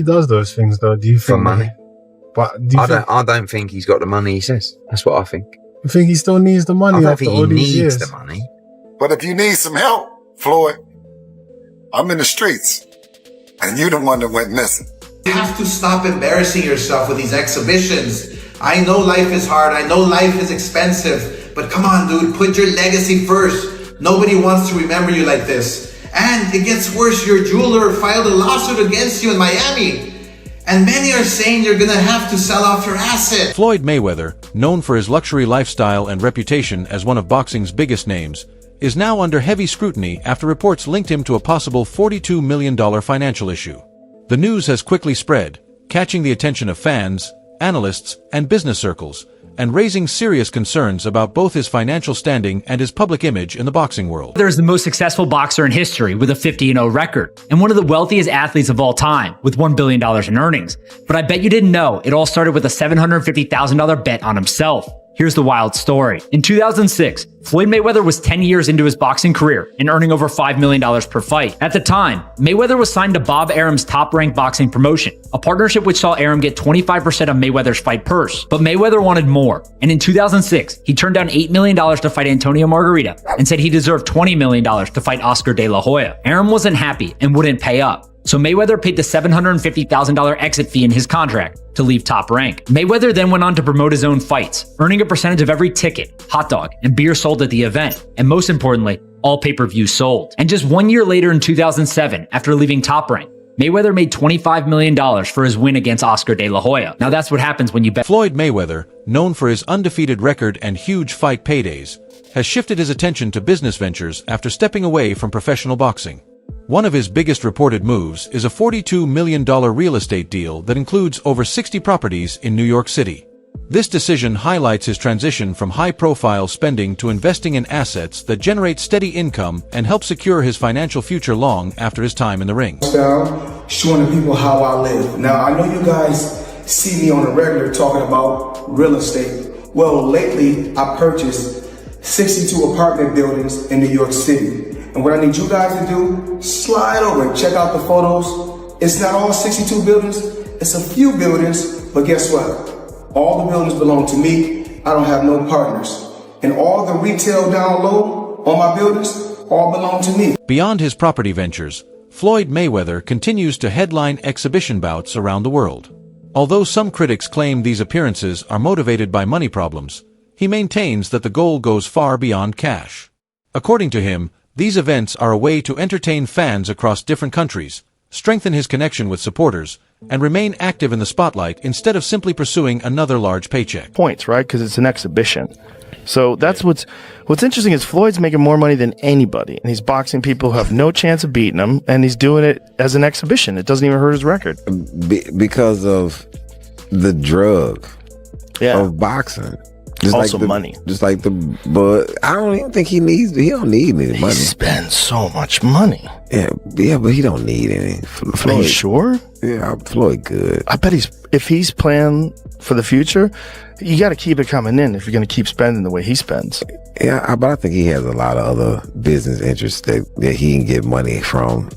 He does those things though. Do you For think? money. But do you I don't think he's got the money he says. That's what I think. you think he still needs the money I don't after think all he these needs years? the money. But if you need some help, Floyd, I'm in the streets. And you the one that went missing. You have to stop embarrassing yourself with these exhibitions. I know life is hard. I know life is expensive. But come on, dude, put your legacy first. Nobody wants to remember you like this. And it gets worse. Your jeweler filed a lawsuit against you in Miami. And many are saying you're gonna have to sell off your assets. Floyd Mayweather, known for his luxury lifestyle and reputation as one of boxing's biggest names, is now under heavy scrutiny after reports linked him to a possible $42 million financial issue. The news has quickly spread, catching the attention of fans, analysts, and business circles, and raising serious concerns about both his financial standing and his public image in the boxing world. There's the most successful boxer in history with a 50-0 record, and one of the wealthiest athletes of all time with $1 billion in earnings. But I bet you didn't know it all started with a $750,000 bet on himself. Here's the wild story. In 2006, Floyd Mayweather was 10 years into his boxing career and earning over $5 million per fight. At the time, Mayweather was signed to Bob Arum's Top-Rank Boxing promotion, a partnership which saw Arum get 25% of Mayweather's fight purse. But Mayweather wanted more, and in 2006, he turned down $8 million to fight Antonio Margarita and said he deserved $20 million to fight Oscar De La Hoya. Arum wasn't happy and wouldn't pay up. So Mayweather paid the $750,000 exit fee in his contract to leave Top Rank. Mayweather then went on to promote his own fights, earning a percentage of every ticket, hot dog, and beer sold at the event, and most importantly, all pay-per-views sold. And just 1 year later in 2007, after leaving Top Rank, Mayweather made $25 million for his win against Oscar De La Hoya. Now that's what happens when you bet. Floyd Mayweather, known for his undefeated record and huge fight paydays, has shifted his attention to business ventures after stepping away from professional boxing. One of his biggest reported moves is a $42 million real estate deal that includes over 60 properties in New York City. This decision highlights his transition from high-profile spending to investing in assets that generate steady income and help secure his financial future long after his time in the ring. Showing the people how I live. Now, I know you guys see me on a regular talking about real estate. Well, lately, I purchased 62 apartment buildings in New York City. And what I need you guys to do, slide over and check out the photos. It's not all 62 buildings, it's a few buildings, but guess what? All the buildings belong to me. I don't have no partners. And all the retail down low on my buildings all belong to me. Beyond his property ventures, Floyd Mayweather continues to headline exhibition bouts around the world. Although some critics claim these appearances are motivated by money problems, he maintains that the goal goes far beyond cash. According to him, these events are a way to entertain fans across different countries, strengthen his connection with supporters, and remain active in the spotlight instead of simply pursuing another large paycheck. Points, right? Because it's an exhibition. So that's what's interesting is Floyd's making more money than anybody, and he's boxing people who have no chance of beating him, and he's doing it as an exhibition. It doesn't even hurt his record. Because of the drug of boxing. Just also like money. Just like but I don't even think he don't need any money. He spends so much money. Yeah, but he don't need any. Floyd, are you sure? Yeah, Floyd good. I bet if he's planning for the future, you got to keep it coming in if you're going to keep spending the way he spends. Yeah, but I think he has a lot of other business interests that he can get money from.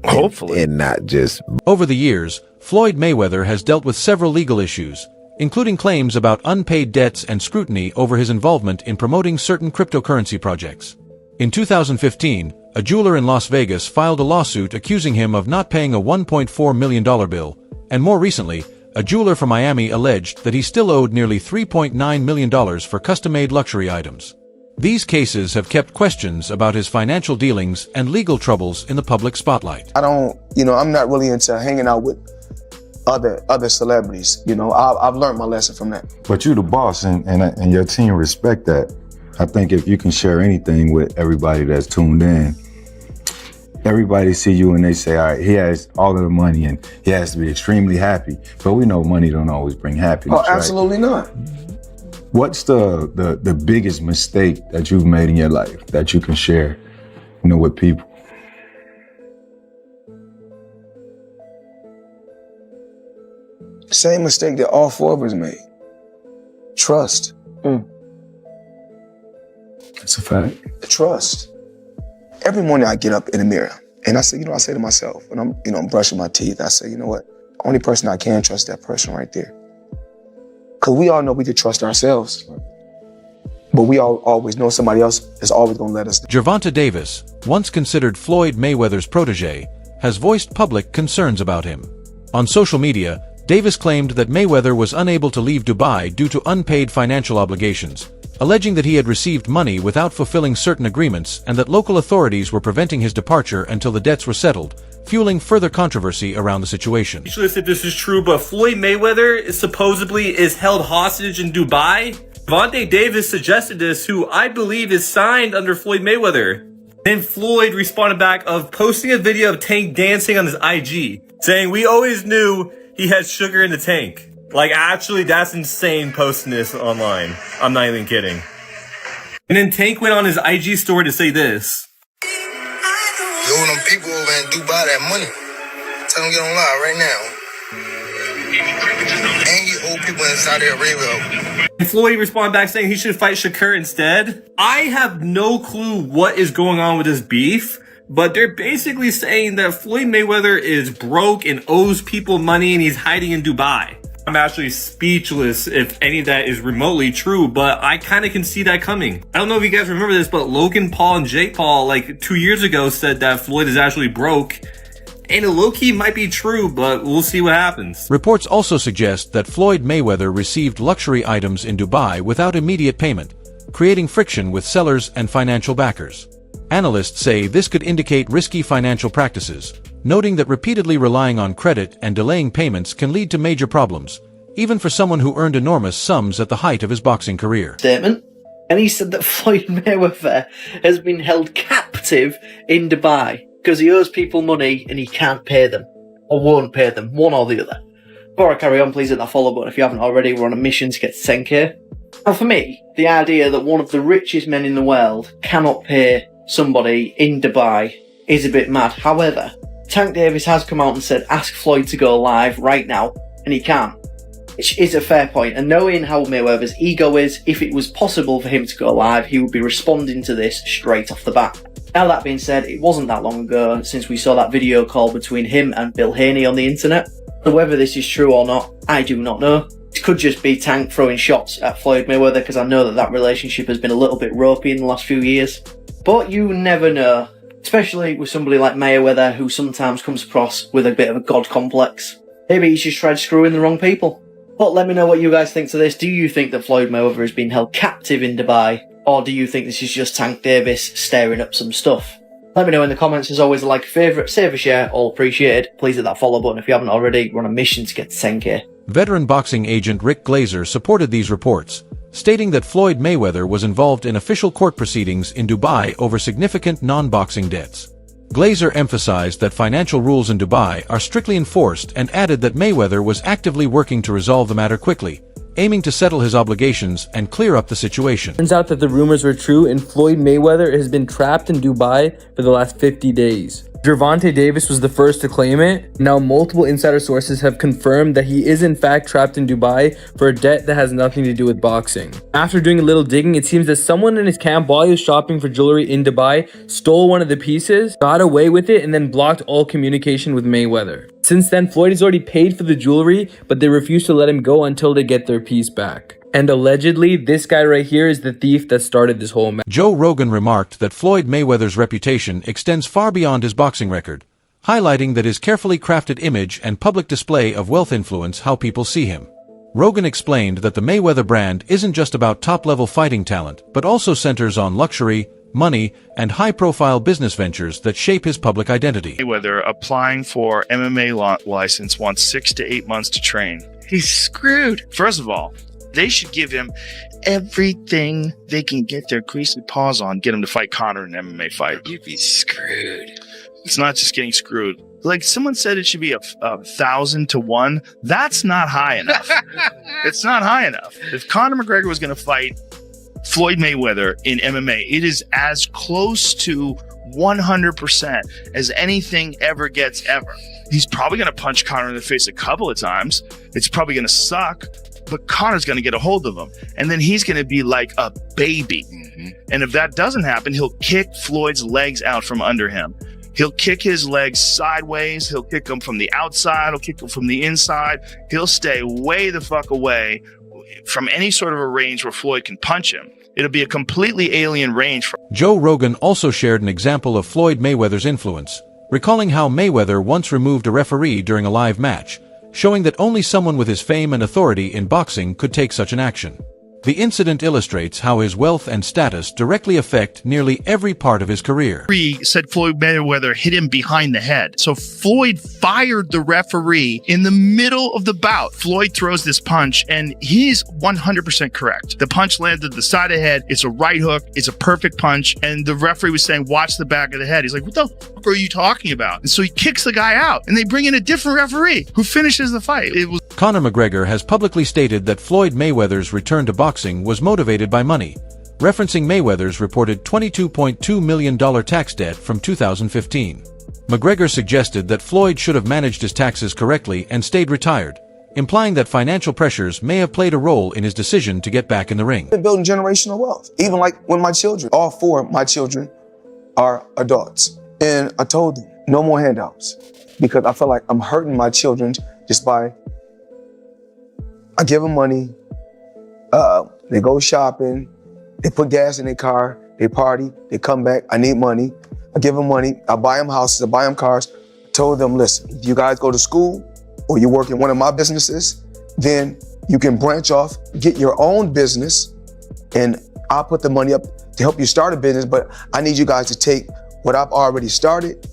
Hopefully. And not just... Over the years, Floyd Mayweather has dealt with several legal issues, including claims about unpaid debts and scrutiny over his involvement in promoting certain cryptocurrency projects. In 2015, a jeweler in Las Vegas filed a lawsuit accusing him of not paying a $1.4 million bill, and more recently, a jeweler from Miami alleged that he still owed nearly $3.9 million for custom-made luxury items. These cases have kept questions about his financial dealings and legal troubles in the public spotlight. I'm not really into hanging out with other celebrities. I've learned my lesson from that. But you're the boss, and your team respect that. I think if you can share anything with everybody that's tuned in, everybody see you and they say, all right, he has all of the money and he has to be extremely happy. But we know money don't always bring happiness. Oh, absolutely not. What's the biggest mistake that you've made in your life that you can share, with people? Same mistake that all four of us made. Trust. That's a fact. Trust. Every morning I get up in the mirror and I say to myself, when I'm brushing my teeth, I say, you know what? only person I can trust, that person right there. Because we all know we could trust ourselves. But we all always know somebody else is always going to let us down. Gervonta Davis, once considered Floyd Mayweather's protege, has voiced public concerns about him. On social media, Davis claimed that Mayweather was unable to leave Dubai due to unpaid financial obligations, alleging that he had received money without fulfilling certain agreements and that local authorities were preventing his departure until the debts were settled, fueling further controversy around the situation. Speechless if this is true, but Floyd Mayweather supposedly is held hostage in Dubai. Gervonta Davis suggested this, who I believe is signed under Floyd Mayweather. Then Floyd responded back of posting a video of Tank dancing on his IG, saying, "We always knew he had sugar in the tank." Like, actually, that's insane posting this online. I'm not even kidding. And then Tank went on his IG story to say this. You owe them people over in Dubai that money. Tell them to get on live right now. And you owe people in Saudi Arabia. And Floyd responded back saying he should fight Shakur instead. I have no clue what is going on with this beef, but they're basically saying that Floyd Mayweather is broke and owes people money and he's hiding in Dubai. I'm actually speechless if any of that is remotely true, but I kind of can see that coming. I don't know if you guys remember this, but Logan Paul and Jake Paul, like 2 years ago, said that Floyd is actually broke. And it low-key might be true, but we'll see what happens. Reports also suggest that Floyd Mayweather received luxury items in Dubai without immediate payment, creating friction with sellers and financial backers. Analysts say this could indicate risky financial practices, noting that repeatedly relying on credit and delaying payments can lead to major problems, even for someone who earned enormous sums at the height of his boxing career. Statement. And he said that Floyd Mayweather has been held captive in Dubai because he owes people money and he can't pay them, or won't pay them, one or the other. Before I carry on, please hit that follow button if you haven't already. We're on a mission to get to 10k. Now for me, the idea that one of the richest men in the world cannot pay somebody in Dubai is a bit mad. However, Tank Davis has come out and said ask Floyd to go live right now, and he can't. Which is a fair point, and knowing how Mayweather's ego is, if it was possible for him to go live, he would be responding to this straight off the bat. Now that being said, it wasn't that long ago since we saw that video call between him and Bill Haney on the internet. So whether this is true or not, I do not know. It could just be Tank throwing shots at Floyd Mayweather, because I know that that relationship has been a little bit ropey in the last few years. But you never know, especially with somebody like Mayweather who sometimes comes across with a bit of a god complex. Maybe he's just tried screwing the wrong people. But let me know what you guys think to this. Do you think that Floyd Mayweather has been held captive in Dubai? Or do you think this is just Tank Davis stirring up some stuff? Let me know in the comments. As always, a like, a favourite, save a share, all appreciated. Please hit that follow button if you haven't already. We're on a mission to get to 10k. Veteran boxing agent Rick Glazer supported these reports, stating that Floyd Mayweather was involved in official court proceedings in Dubai over significant non-boxing debts. Glazer emphasized that financial rules in Dubai are strictly enforced and added that Mayweather was actively working to resolve the matter quickly, aiming to settle his obligations and clear up the situation. Turns out that the rumors were true and Floyd Mayweather has been trapped in Dubai for the last 50 days. Gervonta Davis was the first to claim it. Now multiple insider sources have confirmed that he is in fact trapped in Dubai for a debt that has nothing to do with boxing. After doing a little digging, it seems that someone in his camp while he was shopping for jewelry in Dubai stole one of the pieces, got away with it, and then blocked all communication with Mayweather. Since then, Floyd has already paid for the jewelry, but they refuse to let him go until they get their piece back. And allegedly, this guy right here is the thief that started this whole mess. Joe Rogan remarked that Floyd Mayweather's reputation extends far beyond his boxing record, highlighting that his carefully crafted image and public display of wealth influence how people see him. Rogan explained that the Mayweather brand isn't just about top-level fighting talent, but also centers on luxury, money, and high-profile business ventures that shape his public identity. Mayweather applying for MMA license wants 6 to 8 months to train. He's screwed. First of all, they should give him everything they can get their greasy paws on, get him to fight Conor in an MMA fight. You'd be screwed. It's not just getting screwed. Like someone said it should be 1,000 to 1. That's not high enough. It's not high enough. If Conor McGregor was going to fight Floyd Mayweather in MMA, it is as close to 100% as anything ever gets ever. He's probably going to punch Conor in the face a couple of times. It's probably going to suck, but Conor's going to get a hold of him. And then he's going to be like a baby. And if that doesn't happen, he'll kick Floyd's legs out from under him. He'll kick his legs sideways. He'll kick them from the outside. He'll kick them from the inside. He'll stay way the fuck away from any sort of a range where Floyd can punch him. It'll be a completely alien range. Joe Rogan also shared an example of Floyd Mayweather's influence, recalling how Mayweather once removed a referee during a live match, showing that only someone with his fame and authority in boxing could take such an action. The incident illustrates how his wealth and status directly affect nearly every part of his career. Referee said Floyd Mayweather hit him behind the head. So Floyd fired the referee in the middle of the bout. Floyd throws this punch, and he's 100% correct. The punch landed the side of the head. It's a right hook. It's a perfect punch. And the referee was saying, watch the back of the head. He's like, what the fuck are you talking about? And so he kicks the guy out, and they bring in a different referee who finishes the fight. Conor McGregor has publicly stated that Floyd Mayweather's return to boxing was motivated by money, referencing Mayweather's reported $22.2 million tax debt from 2015. McGregor suggested that Floyd should have managed his taxes correctly and stayed retired, implying that financial pressures may have played a role in his decision to get back in the ring. Been building generational wealth. Even like when my children, all four of my children are adults. And I told them, no more handouts. Because I feel like I'm hurting my children just by, I give them money, they go shopping, they put gas in their car, they party, they come back, I need money. I give them money, I buy them houses, I buy them cars. Told them, listen, if you guys go to school or you work in one of my businesses, then you can branch off, get your own business, and I'll put the money up to help you start a business, but I need you guys to take what I've already started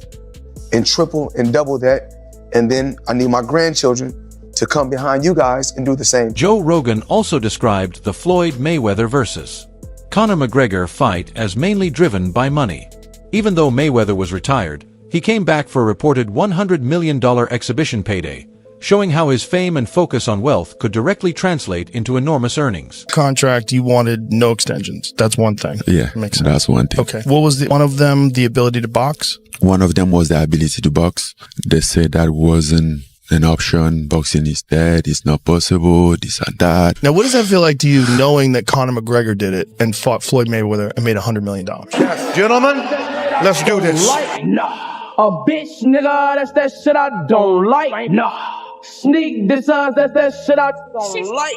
and triple and double that, and then I need my grandchildren to come behind you guys and do the same. Joe Rogan also described the Floyd Mayweather versus Conor McGregor fight as mainly driven by money. Even though Mayweather was retired, he came back for a reported $100 million exhibition payday, showing how his fame and focus on wealth could directly translate into enormous earnings. Contract, you wanted no extensions. That's one thing. Yeah, makes sense. That's one thing. Okay. What was one of them, the ability to box? One of them was the ability to box. They said that wasn't an option. Boxing is dead. It's not possible. This and that. Now, what does that feel like to you, knowing that Conor McGregor did it and fought Floyd Mayweather and made $100 million? Yes, gentlemen, let's do this. A bitch, nigga, that's that shit I don't like. Nah. Sneak this, that's that shit I don't like.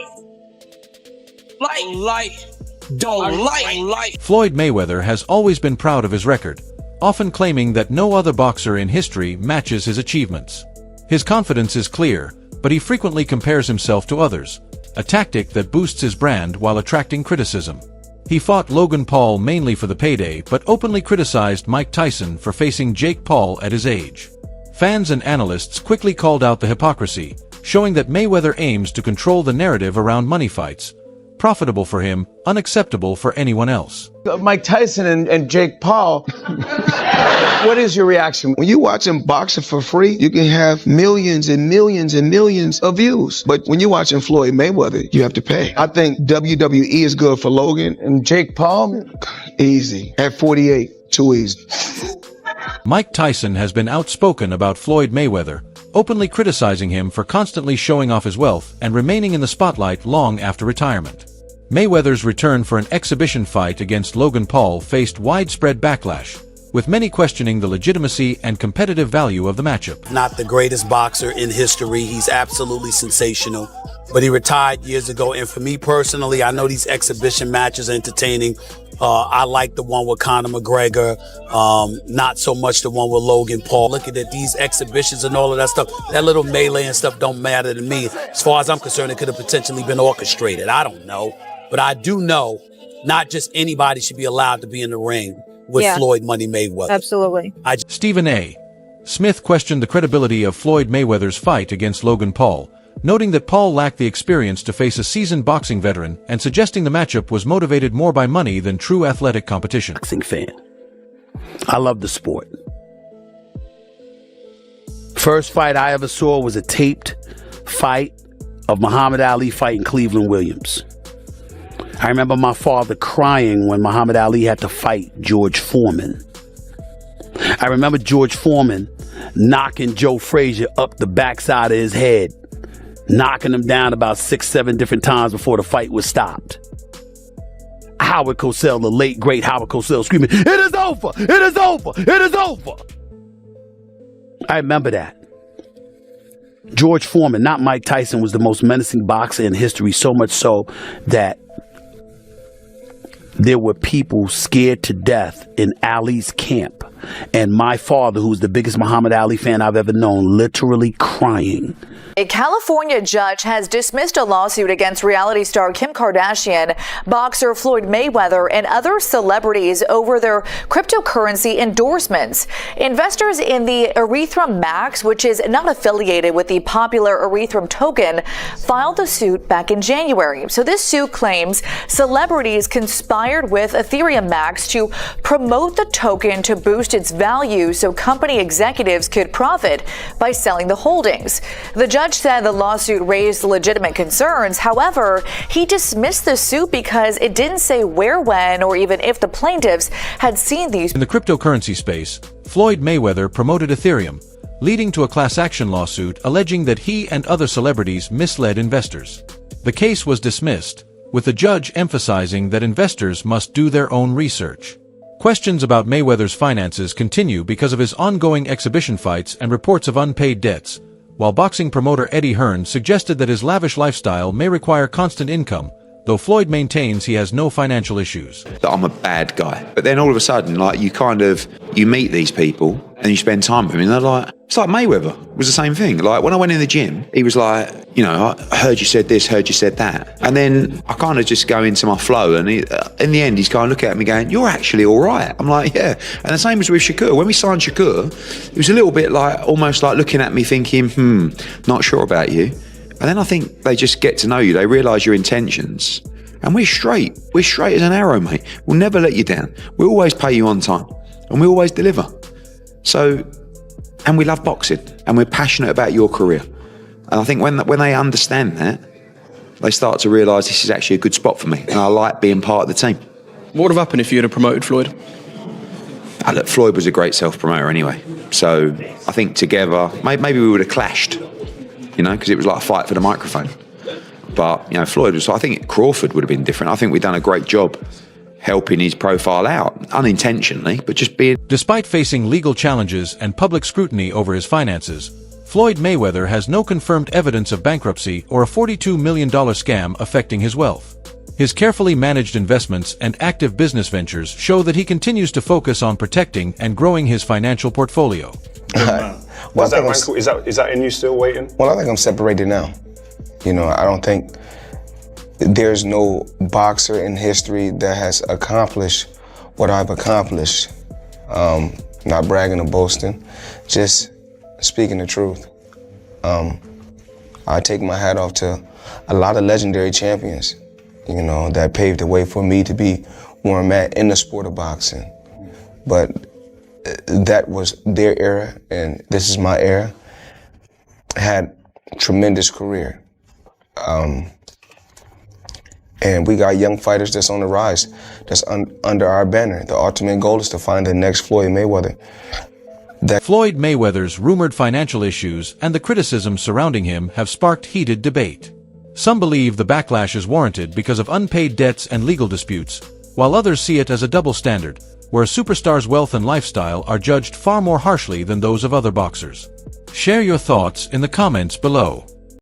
Floyd Mayweather has always been proud of his record, often claiming that no other boxer in history matches his achievements. His confidence is clear, but he frequently compares himself to others, a tactic that boosts his brand while attracting criticism. He fought Logan Paul mainly for the payday, but openly criticized Mike Tyson for facing Jake Paul at his age. Fans and analysts quickly called out the hypocrisy, showing that Mayweather aims to control the narrative around money fights. Profitable for him, unacceptable for anyone else. Mike Tyson and Jake Paul, what is your reaction? When you watching boxing for free, you can have millions and millions and millions of views. But when you're watching Floyd Mayweather, you have to pay. I think WWE is good for Logan, and Jake Paul, easy. At 48, too easy. Mike Tyson has been outspoken about Floyd Mayweather, openly criticizing him for constantly showing off his wealth and remaining in the spotlight long after retirement. Mayweather's return for an exhibition fight against Logan Paul faced widespread backlash, with many questioning the legitimacy and competitive value of the matchup. Not the greatest boxer in history. He's absolutely sensational. But he retired years ago, and for me personally, I know these exhibition matches are entertaining. I like the one with Conor McGregor, not so much the one with Logan Paul. Looking at these exhibitions and all of that stuff, that little melee and stuff don't matter to me. As far as I'm concerned, it could have potentially been orchestrated. I don't know. But I do know not just anybody should be allowed to be in the ring with Floyd Money Mayweather. Absolutely. Stephen A. Smith questioned the credibility of Floyd Mayweather's fight against Logan Paul, noting that Paul lacked the experience to face a seasoned boxing veteran and suggesting the matchup was motivated more by money than true athletic competition. Boxing fan. I love the sport. First fight I ever saw was a taped fight of Muhammad Ali fighting Cleveland Williams. I remember my father crying when Muhammad Ali had to fight George Foreman. I remember George Foreman knocking Joe Frazier up the backside of his head, knocking him down about 6-7 different times before the fight was stopped. Howard Cosell, the late great Howard Cosell, screaming, "It is over! It is over! It is over!" I remember that. George Foreman, not Mike Tyson, was the most menacing boxer in history, so much so that there were people scared to death in Ali's camp. And my father, who's the biggest Muhammad Ali fan I've ever known, literally crying. A California judge has dismissed a lawsuit against reality star Kim Kardashian, boxer Floyd Mayweather, and other celebrities over their cryptocurrency endorsements. Investors in the Ethereum Max, which is not affiliated with the popular Ethereum token, filed the suit back in January. So this suit claims celebrities conspired with Ethereum Max to promote the token to boost its value so company executives could profit by selling the holdings. The judge said the lawsuit raised legitimate concerns. However, he dismissed the suit because it didn't say where, when, or even if the plaintiffs had seen these. In the cryptocurrency space, Floyd Mayweather promoted Ethereum, leading to a class action lawsuit alleging that he and other celebrities misled investors. The case was dismissed, with the judge emphasizing that investors must do their own research. Questions about Mayweather's finances continue because of his ongoing exhibition fights and reports of unpaid debts, while boxing promoter Eddie Hearn suggested that his lavish lifestyle may require constant income, though Floyd maintains he has no financial issues. That I'm a bad guy. But then all of a sudden, like, you meet these people and you spend time with them and they're like, it's like Mayweather. It was the same thing. Like, when I went in the gym, he was like, you know, I heard you said this, heard you said that. And then I kind of just go into my flow, and in the end, he's kind of looking at me going, you're actually all right. I'm like, yeah. And the same was with Shakur. When we signed Shakur, it was a little bit like, almost like looking at me thinking, not sure about you. And then I think they just get to know you. They realise your intentions. And we're straight. We're straight as an arrow, mate. We'll never let you down. We always pay you on time. And we always deliver. So, and we love boxing. And we're passionate about your career. And I think when they understand that, they start to realise this is actually a good spot for me. And I like being part of the team. What would have happened if you had promoted Floyd? Look, Floyd was a great self-promoter anyway. So I think together, maybe we would have clashed. You know, because it was like a fight for the microphone. But, you know, Floyd was, I think Crawford would have been different. I think we've done a great job helping his profile out, unintentionally, but just being... Despite facing legal challenges and public scrutiny over his finances, Floyd Mayweather has no confirmed evidence of bankruptcy or a $42 million scam affecting his wealth. His carefully managed investments and active business ventures show that he continues to focus on protecting and growing his financial portfolio. Well, is that in you still waiting? Well, I think I'm separated now. You know, I don't think there's no boxer in history that has accomplished what I've accomplished. Not bragging or boasting, just speaking the truth. I take my hat off to a lot of legendary champions, you know, that paved the way for me to be where I'm at in the sport of boxing. But that was their era, and this is my era. Had tremendous career. And we got young fighters that's on the rise, that's under our banner. The ultimate goal is to find the next Floyd Mayweather. Floyd Mayweather's rumored financial issues and the criticism surrounding him have sparked heated debate. Some believe the backlash is warranted because of unpaid debts and legal disputes, while others see it as a double standard, where a superstar's wealth and lifestyle are judged far more harshly than those of other boxers. Share your thoughts in the comments below.